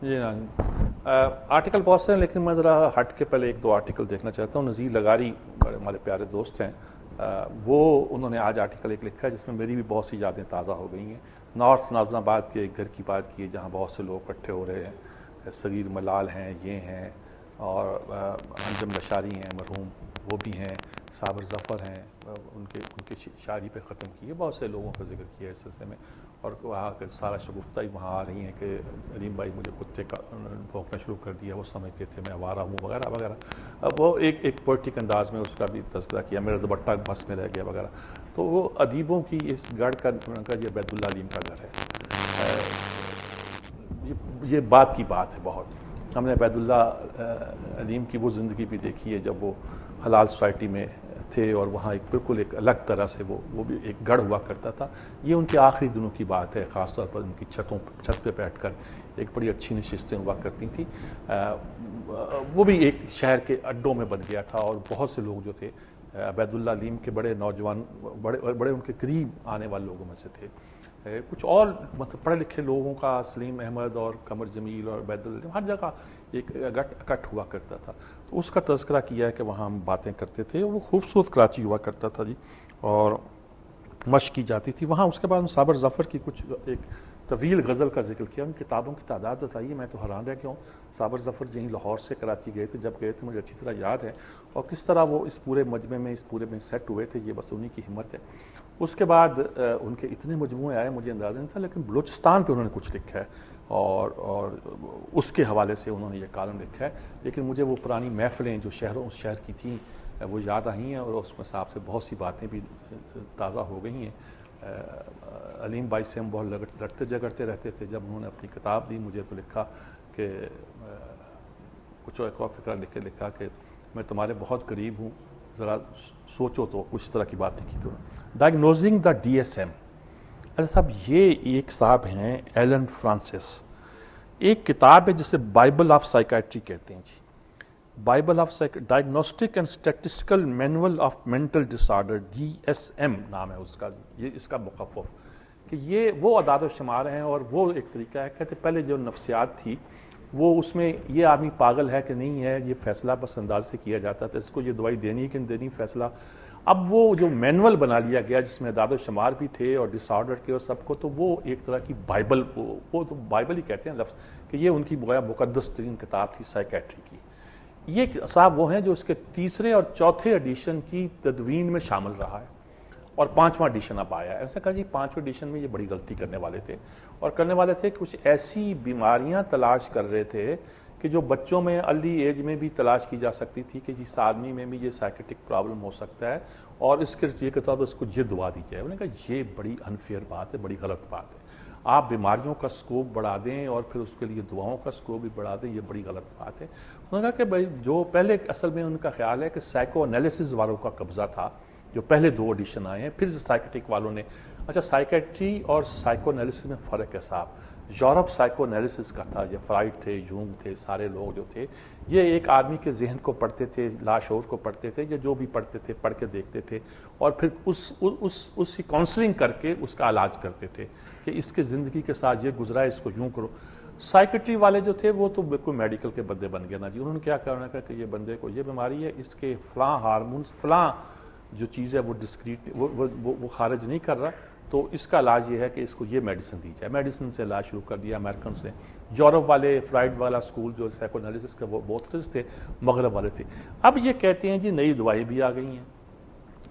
جی نا آرٹیکل بہت سے ہیں، لیکن میں ذرا ہٹ کے پہلے ایک دو آرٹیکل دیکھنا چاہتا ہوں. نذیر لغاری بڑے ہمارے پیارے دوست ہیں، وہ انہوں نے آج آرٹیکل ایک لکھا ہے جس میں میری بھی بہت سی یادیں تازہ ہو گئی ہیں. نارتھ ناظم آباد کے ایک گھر کی بات کی ہے جہاں بہت سے لوگ اکٹھے ہو رہے ہیں. صغیر ملال ہیں، یہ ہیں، اور انجم لشاری ہیں مرحوم، وہ بھی ہیں. صابر ظفر ہیں، ان کے شاعری پہ ختم کی ہے. بہت سے لوگوں کا ذکر کیا ہے اس سلسلے میں، اور وہاں کے سارا شگفتہ ہی وہاں آ رہی ہیں کہ علیم بھائی مجھے کتے کا بھونکنا شروع کر دیا، وہ سمجھتے تھے میں آوارہ ہوں وغیرہ وغیرہ. اب وہ ایک پوئٹک انداز میں اس کا بھی تذکرہ کیا، میرا دوپٹہ بس میں رہ گیا وغیرہ. تو وہ ادیبوں کی اس گڑھ کا یہ بیت اللہ علیم کا گھر ہے. یہ بات کی بات ہے بہت. ہم نے عبید اللہ علیم کی وہ زندگی بھی دیکھی ہے جب وہ حلال سوسائٹی میں تھے، اور وہاں بالکل ایک الگ طرح سے وہ بھی ایک گڑھ ہوا کرتا تھا. یہ ان کے آخری دنوں کی بات ہے، خاص طور پر ان کی چھت پہ بیٹھ کر ایک بڑی اچھی نشستیں ہوا کرتی تھیں. وہ بھی ایک شہر کے اڈوں میں بن گیا تھا، اور بہت سے لوگ جو تھے عبید اللہ علیم کے بڑے نوجوان، بڑے ان کے قریب آنے والے لوگوں میں سے تھے. کچھ اور مطلب پڑھے لکھے لوگوں کا، سلیم احمد اور قمر جمیل اور عبید اللہ، ہر جگہ ایک اکٹھ ہوا کرتا تھا. تو اس کا تذکرہ کیا ہے کہ وہاں ہم باتیں کرتے تھے. وہ خوبصورت کراچی ہوا کرتا تھا جی، اور مشق کی جاتی تھی وہاں. اس کے بعد صابر ظفر کی کچھ ایک طویل غزل کا ذکر کیا. ان کتابوں کی تعداد بتائیے، میں تو حیران رہ گیا ہوں. صابر ظفر یہیں لاہور سے کراچی گئے تھے، جب گئے تھے مجھے اچھی طرح یاد ہے، اور کس طرح وہ اس پورے مجمع میں، اس پورے میں سیٹ ہوئے تھے. یہ بس انہی کی ہمت ہے. اس کے بعد ان کے اتنے مجموعے آئے مجھے اندازہ نہیں تھا، لیکن بلوچستان پہ انہوں نے کچھ لکھا ہے، اور اس کے حوالے سے انہوں نے یہ کالم لکھا ہے. لیکن مجھے وہ پرانی محفلیں جو اس شہر کی تھیں وہ یاد آئی ہیں، اور اس میں صاحب سے بہت سی باتیں بھی تازہ ہو گئی ہیں. علیم بھائی سے ہم بہت لڑتے جھگڑتے رہتے تھے. جب انہوں نے اپنی کتاب دی مجھے تو لکھا کہ کچھ ایک اور فکرہ لکھ کے لکھا کہ میں تمہارے بہت قریب ہوں، ذرا سوچو. تو کچھ طرح کی بات لکھی. تو ڈائگنوزنگ دا ڈی ایس ایم. اچھا صاحب، یہ ایک صاحب ہیں ایلن فرانسس. ایک کتاب ہے جسے بائبل آف سائیکائٹری کہتے ہیں جی. Bible of diagnostic and statistical manual of mental disorder, DSM نام ہے اس کا. یہ اس کا مخفف کہ یہ وہ اعداد و شمار ہیں، اور وہ ایک طریقہ ہے. کہتے پہلے جو نفسیات تھی وہ اس میں یہ آدمی پاگل ہے کہ نہیں ہے یہ فیصلہ بس انداز سے کیا جاتا تھا، اس کو یہ دوائی دینی ہے کہ نہیں دینی فیصلہ. اب وہ جو مینول بنا لیا گیا جس میں اعداد و شمار بھی تھے اور ڈس آرڈر کے اور سب کو، تو وہ ایک طرح کی بائبل، وہ تو بائبل ہی کہتے ہیں لفظ، کہ یہ ان کی مقدس ترین کتاب تھی سائیکیٹری کی. یہ صاحب وہ ہیں جو اس کے تیسرے اور چوتھے ایڈیشن کی تدوین میں شامل رہا ہے، اور 5واں ایڈیشن اب آیا ہے. ایسا کہا جی 5ویں ایڈیشن میں یہ بڑی غلطی کرنے والے تھے، اور کرنے والے تھے کچھ ایسی بیماریاں تلاش کر رہے تھے کہ جو بچوں میں ارلی ایج میں بھی تلاش کی جا سکتی تھی کہ جس آدمی میں بھی یہ سائیکیٹک پرابلم ہو سکتا ہے، اور اس کے یہ کتاب اس کو یہ دعا دی جائے. انہوں نے کہا یہ بڑی انفیئر بات ہے، بڑی غلط بات ہے. آپ بیماریوں کا سکوپ بڑھا دیں اور پھر اس کے لیے دعاؤں کا سکوپ بھی بڑھا دیں، یہ بڑی غلط بات ہے. انہوں نے کہا کہ بھائی جو پہلے اصل میں ان کا خیال ہے کہ سائیکو انالیسس والوں کا قبضہ تھا، جو پہلے 2 ایڈیشن آئے ہیں، پھر سائیکیٹک والوں نے. اچھا سائیکیٹری اور سائیکو انالیسس میں فرق ہے صاحب. یورپ سائیکو انالیسس کا تھا، یہ فرائڈ تھے، یونگ تھے، سارے لوگ جو تھے یہ ایک آدمی کے ذہن کو پڑھتے تھے، لاشعور کو پڑھتے تھے، یا جو بھی پڑھتے تھے پڑھ کے دیکھتے تھے، اور پھر اس کی کاؤنسلنگ کر کے اس کا علاج کرتے تھے کہ اس کے زندگی کے ساتھ یہ گزرا ہے، اس کو یوں کرو. سائیکیٹری والے جو تھے وہ تو بالکل میڈیکل کے بندے بن گئے نا جی. انہوں نے کیا کرنا ہے کہ یہ بندے کو یہ بیماری ہے، اس کے فلاں ہارمونز، فلاں جو چیز ہے وہ ڈسکریٹ وہ خارج نہیں کر رہا، تو اس کا علاج یہ ہے کہ اس کو یہ میڈیسن دی جائے. میڈیسن سے علاج شروع کر دیا امریکن سے. یورپ والے فرائڈ والا سکول جو سائیکو انالیسس کا وہ بہت تھے، مغرب والے تھے. اب یہ کہتے ہیں جی نئی دوائیں بھی آ گئی ہیں،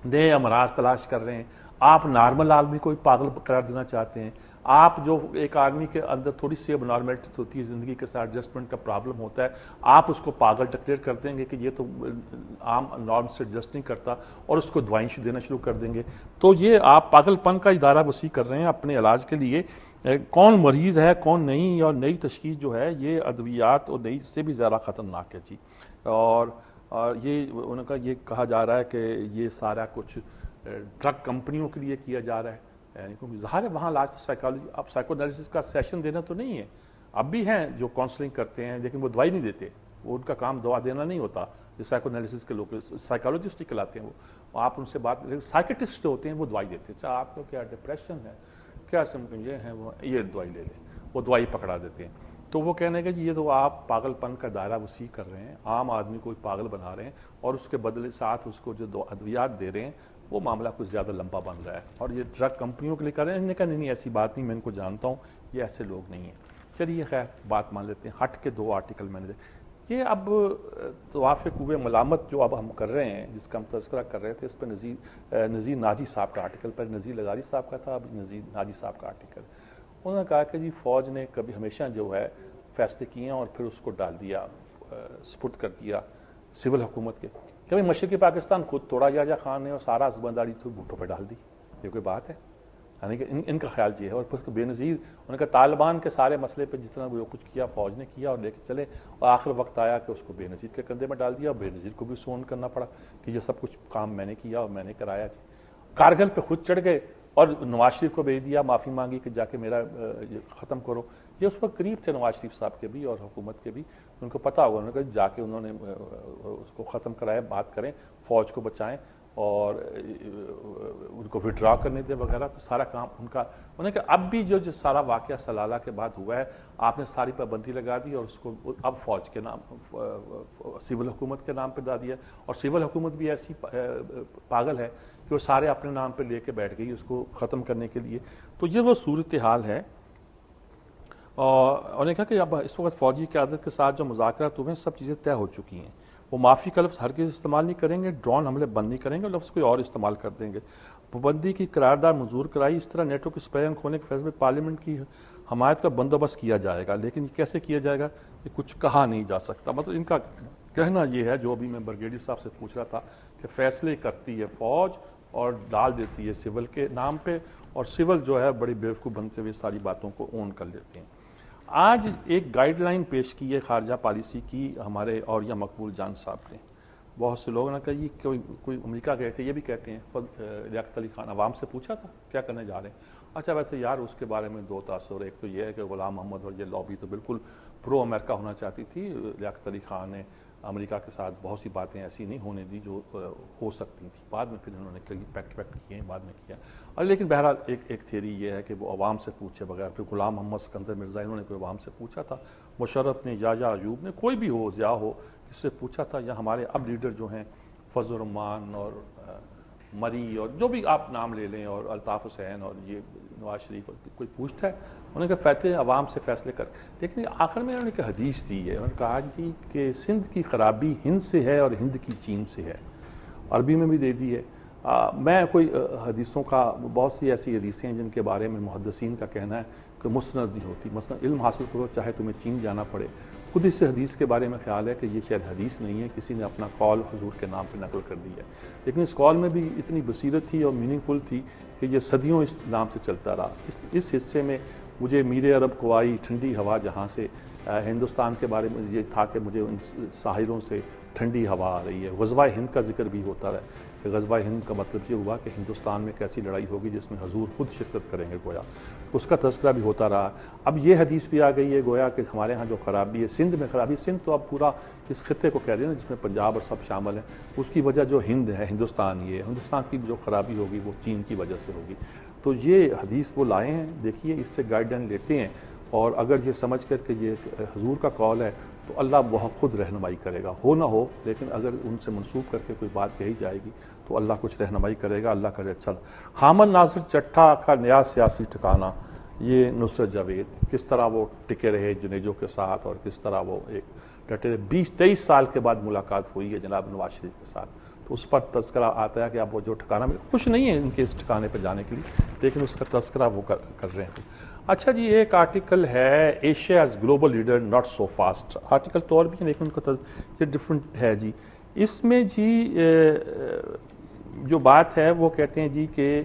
نئے امراض تلاش کر رہے ہیں. آپ نارمل آدمی کو پاگل قرار دینا چاہتے ہیں. آپ جو ایک آدمی کے اندر تھوڑی سی اب نارملٹی ہوتی ہے، زندگی کے ساتھ ایڈجسٹمنٹ کا پرابلم ہوتا ہے، آپ اس کو پاگل ڈکلیئر کر دیں گے کہ یہ تو عام نارم سے ایڈجسٹ نہیں کرتا، اور اس کو دوائیں دینا شروع کر دیں گے. تو یہ آپ پاگل پن کا ادارہ وسیع کر رہے ہیں اپنے علاج کے لیے. کون مریض ہے کون نہیں، اور نئی تشخیص جو ہے یہ ادویات اور نئی سے بھی زیادہ خطرناک ہے جی. اور یہ ان کا یہ کہا جا رہا ہے کہ یہ سارا کچھ ڈرگ کمپنیوں کے لیے کیا جا رہا ہے. یعنی ظاہر ہے وہاں علاج سائیکالوجی، اب سائیکو انالیسس کا سیشن دینا تو نہیں ہے، اب بھی ہیں جو کاؤنسلنگ کرتے ہیں، لیکن وہ دوائی نہیں دیتے. وہ ان کا کام دوا دینا نہیں ہوتا. جو سائیکو انالیسس کے لوگ سائیکالوجسٹ کہلاتے ہیں وہ آپ ان سے بات، سائیکٹسٹ جو ہوتے ہیں وہ دوائی دیتے ہیں. آپ کو کیا ڈپریشن ہے، کیا سمجھ یہ ہے، وہ یہ دوائی لے لیں، وہ دوائی پکڑا دیتے ہیں. تو وہ کہنے کہ جی یہ تو آپ پاگل پن کا دائرہ وسیع کر رہے ہیں، عام آدمی کو پاگل بنا رہے ہیں اور اس کے بدلے ساتھ اس کو جو ادویات دے رہے ہیں وہ معاملہ کچھ زیادہ لمبا بن رہا ہے، اور یہ ڈرگ کمپنیوں کے لیے کر رہے ہیں۔ انہوں نے کہا نہیں ایسی بات نہیں، میں ان کو جانتا ہوں، یہ ایسے لوگ نہیں ہیں۔ چلیے خیر بات مان لیتے ہیں۔ ہٹ کے 2 آرٹیکل میں نے یہ اب طواف کوہ ملامت جو اب ہم کر رہے ہیں، جس کا ہم تذکرہ کر رہے تھے، اس پہ نذیر ناجی صاحب کا آرٹیکل، پہلے نذیر لغاری صاحب کا تھا، اب نذیر ناجی صاحب کا آرٹیکل۔ انہوں نے کہا کہ جی فوج نے کبھی ہمیشہ جو ہے فیصلے کیے ہیں اور پھر اس کو ڈال دیا، سپرد کر دیا سول حکومت کے۔ کبھی مشرقی پاکستان خود توڑا جاجا خان نے اور سارا زبانداری تو بھٹو پہ ڈال دی، یہ کوئی بات ہے؟ یعنی کہ ان کا خیال یہ ہے، اور پھر بے نظیر انہوں نے کہا طالبان کے سارے مسئلے پہ جتنا وہ کچھ کیا فوج نے کیا اور لے کے چلے، اور آخر وقت آیا کہ اس کو بے نظیر کے کندھے میں ڈال دیا، اور بے نظیر کو بھی سون کرنا پڑا کہ یہ سب کچھ کام میں نے کیا اور میں نے کرایا جی۔ کارگل پہ خود چڑھ گئے اور نواز شریف کو بھیج دیا، معافی مانگی کہ جا کے میرا ختم کرو۔ یہ اس وقت قریب تھے نواز شریف صاحب کے بھی اور حکومت کے بھی، ان کو پتا ہوگا، انہوں نے کہا جا کے انہوں نے اس کو ختم کرایا، بات کریں، فوج کو بچائیں اور ان کو وڈرا کرنے دیں وغیرہ، تو سارا کام ان کا۔ انہوں نے کہا اب بھی جو سارا واقعہ سلالہ کے بعد ہوا ہے، آپ نے ساری پابندی لگا دی اور اس کو اب فوج کے نام، سول حکومت کے نام پہ ڈال دیا، اور سول حکومت بھی ایسی پاگل ہے کہ وہ سارے اپنے نام پہ لے کے بیٹھ گئی اس کو ختم کرنے کے لیے۔ تو یہ وہ صورتحال ہے، اور انہوں نے کہا کہ اب اس وقت فوجی قیادت کے ساتھ جو مذاکرات ہوئے ہیں سب چیزیں طے ہو چکی ہیں، وہ معافی کا لفظ ہرگز استعمال نہیں کریں گے، ڈرون حملے بند نہیں کریں گے، لفظ کوئی اور استعمال کر دیں گے۔ پابندی کی قرارداد منظور کرائی، اس طرح نیٹو کے اسپیئر کھولنے کے فیصلے میں پارلیمنٹ کی حمایت کا بندوبست کیا جائے گا، لیکن یہ کیسے کیا جائے گا یہ کچھ کہا نہیں جا سکتا۔ مطلب ان کا کہنا یہ ہے، جو ابھی میں برگیڈیئر صاحب سے پوچھ رہا تھا، کہ فیصلے کرتی ہے فوج اور ڈال دیتی ہے سول کے نام پہ، اور سول جو ہے بڑی بیوقوف بنتے ہوئے ساری باتوں کو اون کر لیتے ہیں۔ آج ایک گائیڈ لائن پیش کی ہے خارجہ پالیسی کی ہمارے اولیاء مقبول جان صاحب نے۔ بہت سے لوگوں نے کہا یہ کوئی امریکہ گئے تھے، یہ بھی کہتے ہیں لیاقت علی خان عوام سے پوچھا تھا کیا کرنے جا رہے ہیں؟ اچھا ویسے یار اس کے بارے میں 2 تاثر، ایک تو یہ ہے کہ غلام محمد اور یہ لابی تو بالکل پرو امریکہ ہونا چاہتی تھی، لیاقت علی خان نے امریکہ کے ساتھ بہت سی باتیں ایسی نہیں ہونے دی جو ہو سکتی تھیں، بعد میں پھر انہوں نے کئی پیکٹ کیے ہیں، بعد میں کیا، اور لیکن بہرحال ایک تھیوری یہ ہے کہ وہ عوام سے پوچھے بغیر۔ پھر غلام محمد سکندر مرزا انہوں نے کوئی عوام سے پوچھا تھا، مشرف نے، یا ایوب نے، کوئی بھی ہو، ضیاء ہو، اس سے پوچھا تھا، یا ہمارے اب لیڈر جو ہیں فضل الرحمان اور مری اور جو بھی آپ نام لے لیں، اور الطاف حسین اور یہ نواز شریف، کوئی پوچھتا ہے؟ انہوں نے کہا فیصلے عوام سے فیصلے کر، لیکن آخر میں انہوں نے کہا حدیث دی ہے، انہوں نے کہا جی کہ سندھ کی خرابی ہند سے ہے اور ہند کی چین سے ہے، عربی میں بھی دے دی ہے۔ میں کوئی حدیثوں کا، بہت سی ایسی حدیثیں ہیں جن کے بارے میں محدثین کا کہنا ہے کہ مسند نہیں ہوتی، مثلا علم حاصل کرو چاہے تمہیں چین جانا پڑے، خود اس حدیث کے بارے میں خیال ہے کہ یہ شاید حدیث نہیں ہے، کسی نے اپنا قول حضور کے نام پہ نقل کر دی ہے، لیکن اس قول میں بھی اتنی بصیرت تھی اور میننگ فل تھی کہ یہ صدیوں اس نام سے چلتا رہا۔ اس حصے میں مجھے میر عرب کو آئی ٹھنڈی ہوا جہاں سے، ہندوستان کے بارے میں یہ تھا کہ مجھے ان ساحلوں سے ٹھنڈی ہوا آ رہی ہے۔ غزوہ ہند کا ذکر بھی ہوتا رہا کہ غزوہ ہند کا مطلب یہ ہوا کہ ہندوستان میں کیسی لڑائی ہوگی جس میں حضور خود شرکت کریں گے، گویا اس کا تذکرہ بھی ہوتا رہا۔ اب یہ حدیث بھی آ گئی ہے گویا کہ ہمارے ہاں جو خرابی ہے سندھ میں خرابی، سندھ تو اب پورا اس خطے کو کہہ رہے ہیں جس میں پنجاب اور سب شامل ہیں، اس کی وجہ جو ہند ہے، ہندوستان یہ ہے، ہندوستان کی جو خرابی ہوگی وہ چین کی وجہ سے ہوگی۔ تو یہ حدیث وہ لائے ہیں، دیکھیے اس سے گائیڈ لائن لیتے ہیں، اور اگر یہ سمجھ کر کہ یہ حضور کا قول ہے تو اللہ بہت خود رہنمائی کرے گا، ہو نہ ہو، لیکن اگر ان سے منسوب کر کے کوئی بات کہی جائے گی تو اللہ کچھ رہنمائی کرے گا، اللہ کرے اچھا۔ خامن ناصر چٹھا کا نیا سیاسی ٹھکانہ، یہ نصرت جاوید کس طرح وہ ٹکے رہے جنیجو کے ساتھ، اور کس طرح وہ ایک ڈٹے 23 سال کے بعد ملاقات ہوئی ہے جناب نواز شریف کے ساتھ، تو اس پر تذکرہ آتا ہے کہ اب وہ جو ٹھکانہ میں خوش نہیں ہے ان کے اس ٹھکانے پہ جانے کے لیے، لیکن اس کا تذکرہ وہ کر رہے ہیں۔ اچھا جی ایک آرٹیکل ہے Asia as global leader not so fast, article تو اور بھی ہے لیکن ان کا یہ ڈفرینٹ ہے جی۔ اس میں جی جو بات ہے وہ کہتے ہیں جی کہ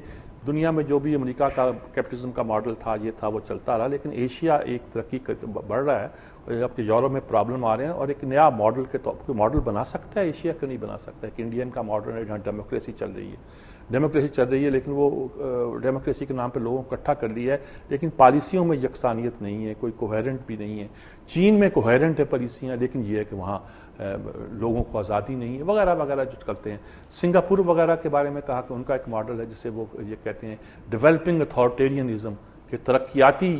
دنیا میں جو بھی امریکہ کا کیپٹلزم کا ماڈل تھا یہ تھا وہ چلتا رہا، لیکن ایشیا ایک ترقی بڑھ رہا ہے، اور اب کہ یورپ میں پرابلم آ رہے ہیں، اور ایک نیا ماڈل کے طور پر ماڈل بنا سکتا ہے ایشیا، کیوں نہیں بنا سکتا ہے؟ کہ انڈین کا ماڈل ہے جہاں ڈیموکریسی چل رہی ہے، لیکن وہ ڈیموکریسی کے نام پہ لوگوں کو اکٹھا کر لیا ہے، لیکن پالیسیوں میں یکسانیت نہیں ہے، کوئی کوہیرنٹ بھی نہیں ہے۔ چین میں کوہیرنٹ ہے پالیسیاں، لیکن یہ ہے کہ وہاں لوگوں کو آزادی نہیں ہے، وغیرہ وغیرہ جو کرتے ہیں۔ سنگاپور وغیرہ کے بارے میں کہا کہ ان کا ایک ماڈل ہے جسے وہ یہ کہتے ہیں ڈیولپنگ اتھارٹیرینزم، کہ ترقیاتی